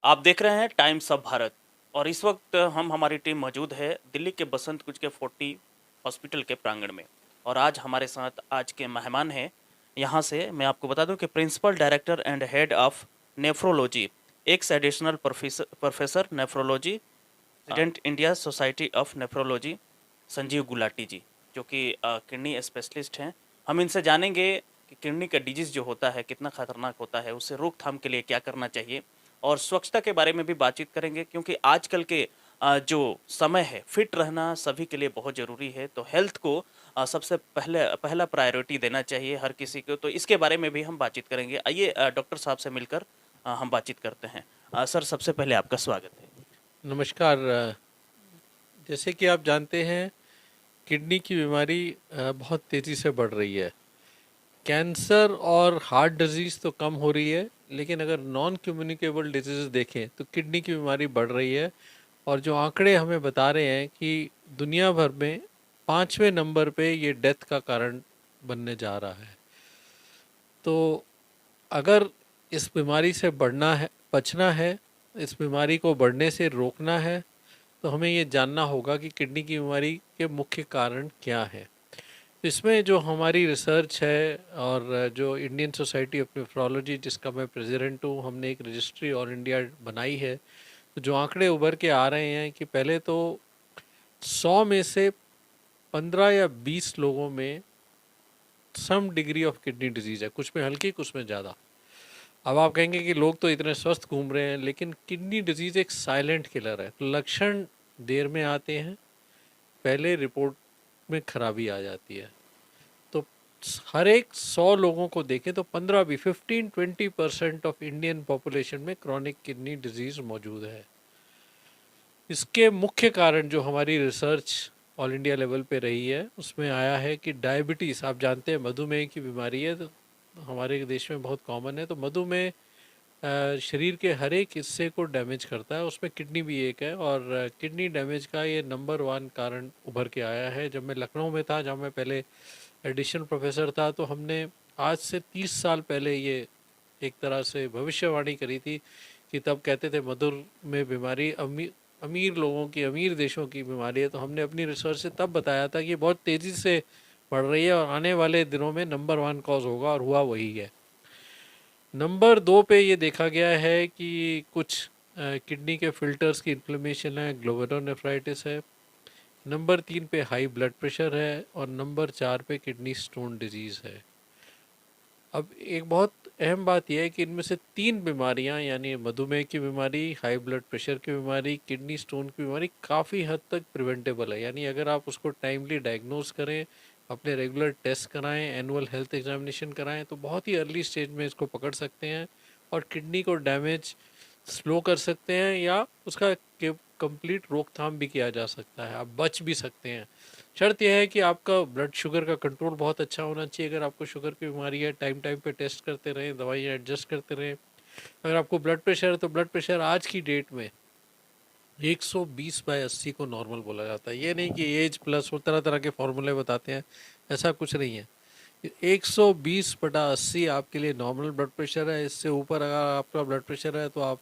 आप देख रहे हैं टाइम्स ऑफ भारत। और इस वक्त हमारी टीम मौजूद है दिल्ली के बसंत कुंज के 40 हॉस्पिटल के प्रांगण में। और आज हमारे साथ आज के मेहमान हैं। यहाँ से मैं आपको बता दूं कि principal director and head of nephrology, ex additional professor nephrology, president India society of nephrology, Sanjeev Gulati ji, जो कि किडनी स्पेशलिस्ट हैं। हम इनसे जानेंगे कि किडनी का डिजीज़ जो होता है कितना खतरनाक होता है, उससे रोकथाम के लिए क्या करना चाहिए, और स्वच्छता के बारे में भी बातचीत करेंगे, क्योंकि आजकल के जो समय है फिट रहना सभी के लिए बहुत ज़रूरी है। तो हेल्थ को सबसे पहला प्रायोरिटी देना चाहिए हर किसी को। तो इसके बारे में भी हम बातचीत करेंगे। आइए डॉक्टर साहब से मिलकर हम बातचीत करते हैं। सर, सबसे पहले आपका स्वागत है। नमस्कार। जैसे कि आप जानते हैं, किडनी की बीमारी बहुत तेज़ी से बढ़ रही है। कैंसर और हार्ट डिजीज़ तो कम हो रही है, लेकिन अगर नॉन कम्युनिकेबल डिजीज़ देखें तो किडनी की बीमारी बढ़ रही है। और जो आंकड़े हमें बता रहे हैं कि दुनिया भर में 5वें नंबर पे ये डेथ का कारण बनने जा रहा है। तो अगर इस बीमारी से बचना है, इस बीमारी को बढ़ने से रोकना है, तो हमें ये जानना होगा कि किडनी की बीमारी के मुख्य कारण क्या है। इसमें जो हमारी रिसर्च है और जो इंडियन सोसाइटी ऑफ नेफ्रोलॉजी, जिसका मैं प्रेसिडेंट हूँ, हमने एक रजिस्ट्री ऑल इंडिया बनाई है। तो जो आंकड़े उभर के आ रहे हैं कि पहले तो 100 में से 15 या 20 लोगों में some degree of kidney disease है, कुछ में हल्की कुछ में ज़्यादा। अब आप कहेंगे कि लोग तो इतने स्वस्थ घूम रहे हैं, लेकिन किडनी डिजीज़ एक साइलेंट किलर है। तो लक्षण देर में आते हैं, पहले रिपोर्ट में खराबी आ जाती है। तो हर एक 100 लोगों को देखें तो 15 भी 15-20% ऑफ इंडियन पॉपुलेशन में क्रॉनिक किडनी डिजीज़ मौजूद है। इसके मुख्य कारण जो हमारी रिसर्च ऑल इंडिया लेवल पे रही है, उसमें आया है कि डायबिटीज़, आप जानते हैं मधुमेह की बीमारी है, तो हमारे देश में बहुत कॉमन है। तो मधुमेह शरीर के हर एक हिस्से को डैमेज करता है, उसमें किडनी भी एक है। और किडनी डैमेज का ये नंबर 1 कारण उभर के आया है। जब मैं लखनऊ में था, जहाँ मैं पहले एडिशनल प्रोफेसर था, तो हमने आज से 30 साल पहले ये एक तरह से भविष्यवाणी करी थी कि तब कहते थे मधुमेह बीमारी अमीर लोगों की, अमीर देशों की बीमारी है। तो हमने अपनी रिसर्च से तब बताया था कि ये बहुत तेज़ी से बढ़ रही है और आने वाले दिनों में नंबर 1 कॉज होगा, और हुआ वही है। नंबर 2 पे ये देखा गया है कि कुछ किडनी के फिल्टर्स की इन्फ्लेमेशन है, ग्लोमेरुलोनेफ्राइटिस है। नंबर 3 पे हाई ब्लड प्रेशर है, और नंबर 4 पे किडनी स्टोन डिजीज़ है। अब एक बहुत अहम बात यह है कि इनमें से 3 बीमारियां, यानी मधुमेह की बीमारी, हाई ब्लड प्रेशर की बीमारी, किडनी स्टोन की बीमारी, काफ़ी हद तक प्रिवेंटेबल है। यानी अगर आप उसको टाइमली डायग्नोज करें, अपने रेगुलर टेस्ट कराएं, एनुअल हेल्थ एग्जामिनेशन कराएं, तो बहुत ही अर्ली स्टेज में इसको पकड़ सकते हैं और किडनी को डैमेज स्लो कर सकते हैं, या उसका कंप्लीट रोकथाम भी किया जा सकता है, आप बच भी सकते हैं। शर्त यह है कि आपका ब्लड शुगर का कंट्रोल बहुत अच्छा होना चाहिए। अगर आपको शुगर की बीमारी है, टाइम टाइम पे टेस्ट करते रहें, दवाइयाँ एडजस्ट करते रहें। अगर आपको ब्लड प्रेशर है, तो ब्लड प्रेशर आज की डेट में 120/80 को नॉर्मल बोला जाता है। ये नहीं कि एज प्लस, वो तरह तरह के फॉर्मूले बताते हैं, ऐसा कुछ नहीं है। 120/80 आपके लिए नॉर्मल ब्लड प्रेशर है। इससे ऊपर अगर आपका ब्लड प्रेशर है, तो आप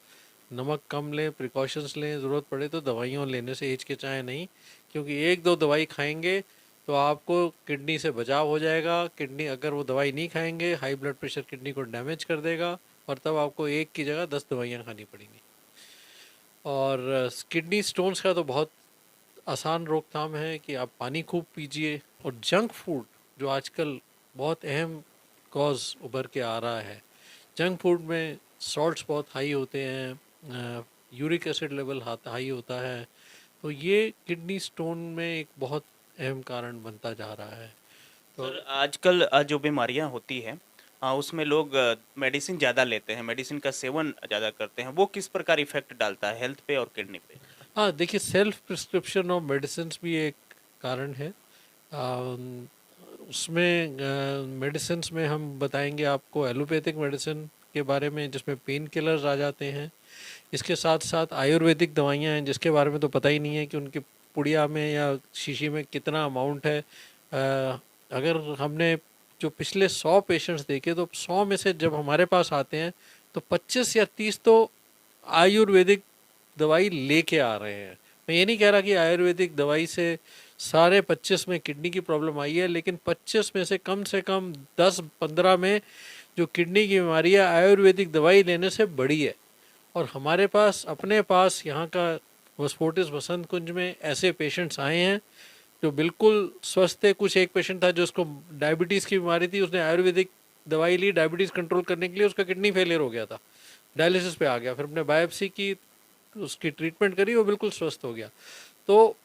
नमक कम लें, प्रिकॉशंस लें, ज़रूरत पड़े तो दवाइयों लेने से हिचकिचाएं नहीं, क्योंकि एक दो दवाई खाएंगे तो आपको किडनी से बचाव हो जाएगा। किडनी, अगर वो दवाई नहीं खाएंगे, हाई ब्लड प्रेशर किडनी को डैमेज कर देगा, और तब आपको एक की जगह 10 दवाइयाँ खानी पड़ेंगी। और किडनी स्टोन्स का तो बहुत आसान रोकथाम है कि आप पानी खूब पीजिए। और जंक फूड, जो आजकल बहुत अहम कॉज उभर के आ रहा है, जंक फूड में सॉल्ट्स बहुत हाई होते हैं, यूरिक एसिड लेवल हाई होता है। तो ये किडनी स्टोन में एक बहुत अहम कारण बनता जा रहा है। तो सर, आजकल जो बीमारियां होती है उसमें लोग मेडिसिन ज़्यादा लेते हैं, मेडिसिन का सेवन ज़्यादा करते हैं। वो किस प्रकार इफेक्ट डालता है हेल्थ पे और किडनी पे? हाँ, देखिए, सेल्फ प्रिस्क्रिप्शन ऑफ मेडिसिन भी एक कारण है। अम, उसमें मेडिसिन में हम बताएंगे आपको एलोपैथिक मेडिसिन के बारे में, जिसमें पेन किलर्स आ जाते हैं। इसके साथ साथ आयुर्वेदिक दवाइयाँ हैं, जिसके बारे में तो पता ही नहीं है कि उनकी पुड़िया में या शीशी में कितना अमाउंट है। अगर हमने जो पिछले 100 पेशेंट्स देखे, तो 100 में से जब हमारे पास आते हैं, तो 25 या 30 तो आयुर्वेदिक दवाई लेके आ रहे हैं। मैं ये नहीं कह रहा कि आयुर्वेदिक दवाई से सारे 25 में किडनी की प्रॉब्लम आई है, लेकिन 25 में से कम 10-15 में जो किडनी की बीमारी है आयुर्वेदिक दवाई लेने से बढ़ी है। और हमारे पास अपने पास यहाँ का फोर्टिस बसंत कुंज में ऐसे पेशेंट्स आए हैं जो बिल्कुल स्वस्थ थे। कुछ एक पेशेंट था जो उसको डायबिटीज़ की बीमारी थी, उसने आयुर्वेदिक दवाई ली डायबिटीज़ कंट्रोल करने के लिए, उसका किडनी फेलियर हो गया था, डायलिसिस पे आ गया, फिर हमने बायोप्सी की, उसकी ट्रीटमेंट करी, वो बिल्कुल स्वस्थ हो गया। तो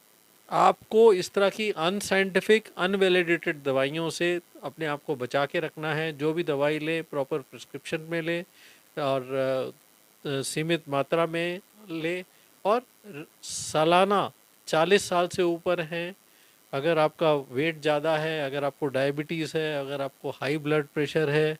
आपको इस तरह की अनसाइंटिफिक अनवैलिडेटेड दवाइयों से अपने आप को बचा के रखना है। जो भी दवाई ले प्रॉपर प्रिस्क्रिप्शन में ले और सीमित मात्रा में ले, और सालाना 40 साल से ऊपर हैं, अगर आपका वेट ज़्यादा है, अगर आपको डायबिटीज़ है, अगर आपको हाई ब्लड प्रेशर है,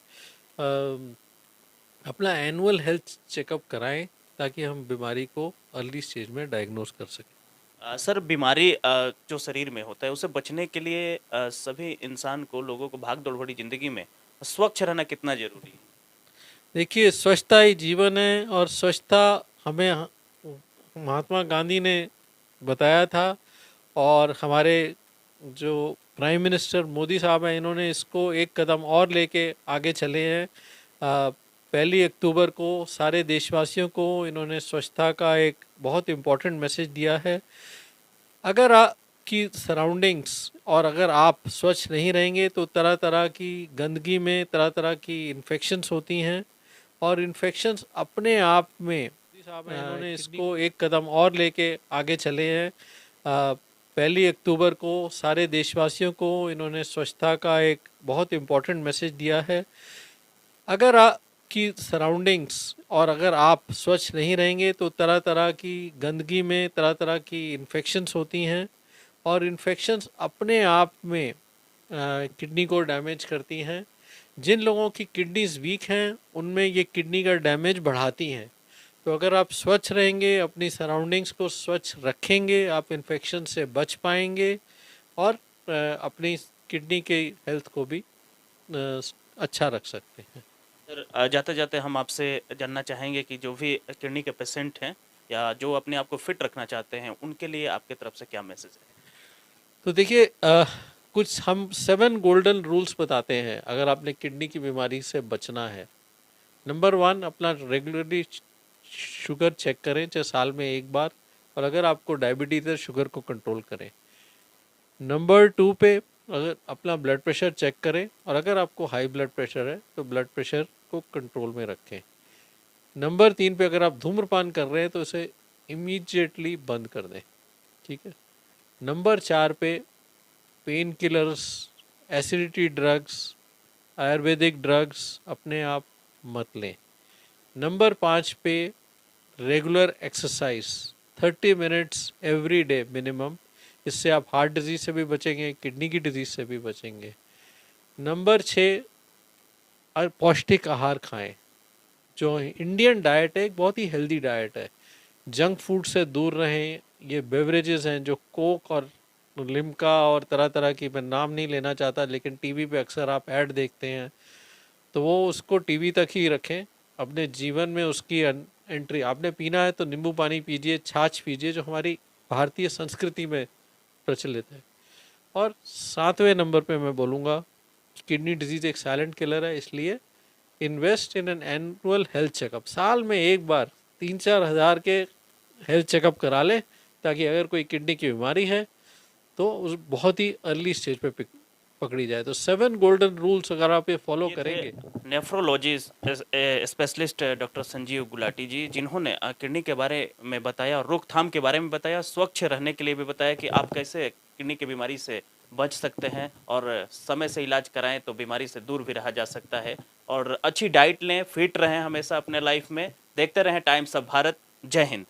अपना एनुअल हेल्थ चेकअप कराएं ताकि हम बीमारी को अर्ली स्टेज में डायग्नोस कर सकें। सर बीमारी जो शरीर में होता है उसे बचने के लिए सभी इंसान को, लोगों को भाग दौड़ भरी जिंदगी में स्वच्छ रहना कितना जरूरी है? देखिए, स्वच्छता ही जीवन है, और स्वच्छता हमें महात्मा गांधी ने बताया था, और हमारे जो प्राइम मिनिस्टर मोदी साहब हैं इन्होंने इसको एक कदम और लेके आगे चले हैं। 1 अक्टूबर को सारे देशवासियों को इन्होंने स्वच्छता का एक बहुत इम्पोर्टेंट मैसेज दिया है। अगर आपकी सराउंडिंग्स और अगर आप स्वच्छ नहीं रहेंगे तो तरह तरह की गंदगी में तरह तरह की इन्फेक्शंस होती हैं, और इन्फेक्शंस अपने आप में इन्होंने इसको एक कदम और लेके आगे चले हैं। 1 अक्टूबर को सारे देशवासियों को इन्होंने स्वच्छता का एक बहुत इम्पोर्टेंट मैसेज दिया है। अगर आपकी सराउंडिंग्स और अगर आप स्वच्छ नहीं रहेंगे तो तरह तरह की गंदगी में तरह तरह की इन्फेक्शंस होती हैं, और इन्फेक्शंस अपने आप में किडनी को डैमेज करती हैं। जिन लोगों की किडनीज वीक हैं उनमें ये किडनी का डैमेज बढ़ाती हैं। तो अगर आप स्वच्छ रहेंगे, अपनी सराउंडिंग्स को स्वच्छ रखेंगे, आप इन्फेक्शन से बच पाएंगे, और अपनी किडनी के हेल्थ को भी अच्छा रख सकते हैं। सर जाते जाते हम आपसे जानना चाहेंगे कि जो भी किडनी के पेशेंट हैं या जो अपने आप को फिट रखना चाहते हैं उनके लिए आपके तरफ से क्या मैसेज है? तो देखिए, कुछ हम 7 गोल्डन रूल्स बताते हैं अगर आपने किडनी की बीमारी से बचना है। नंबर 1, अपना रेगुलरली शुगर चेक करें, चाहे साल में एक बार, और अगर आपको डायबिटीज़ है शुगर को कंट्रोल करें। नंबर 2 पे अगर अपना ब्लड प्रेशर चेक करें, और अगर आपको हाई ब्लड प्रेशर है तो ब्लड प्रेशर को कंट्रोल में रखें। नंबर 3 पे अगर आप धूम्रपान कर रहे हैं तो इसे इमीडिएटली बंद कर दें, ठीक है। नंबर 4 पे pain killers, acidity drugs, Ayurvedic drugs अपने आप मत लें। नंबर 5 पे regular exercise 30 minutes every day minimum, इससे आप हार्ट डिजीज से भी बचेंगे, किडनी की डिजीज से भी बचेंगे। नंबर 6, पौष्टिक आहार खाएं। जो इंडियन डाइट है एक बहुत ही हेल्दी डाइट है, जंक फूड से दूर रहें। ये बेवरेजेस हैं जो कोक और लिम्का और तरह तरह की, मैं नाम नहीं लेना चाहता, लेकिन टीवी पे अक्सर आप ऐड देखते हैं, तो वो उसको टीवी तक ही रखें। अपने जीवन में उसकी एंट्री, आपने पीना है तो नींबू पानी पीजिए, छाछ पीजिए, जो हमारी भारतीय संस्कृति में प्रचलित है। और 7वें नंबर पे मैं बोलूँगा, किडनी डिजीज़ एक साइलेंट किलर है, इसलिए invest in an annual health checkup. साल में एक बार 3-4 हज़ार के हेल्थ चेकअप करा लें, ताकि अगर कोई किडनी की बीमारी है तो उस बहुत ही अर्ली स्टेज पे पकड़ी जाए। तो 7 गोल्डन रूल्स अगर आप ये फॉलो करेंगे। Nephrologist specialist doctor Sanjeev Gulati ji, जिन्होंने किडनी के बारे में बताया और रोकथाम के बारे में बताया, स्वच्छ रहने के लिए भी बताया कि आप कैसे किडनी की बीमारी से बच सकते हैं, और समय से इलाज कराएं तो बीमारी से दूर भी रहा जा सकता है। और अच्छी डाइट लें, फिट रहें हमेशा अपने लाइफ में। देखते रहें टाइम्स ऑफ भारत। जय हिंद।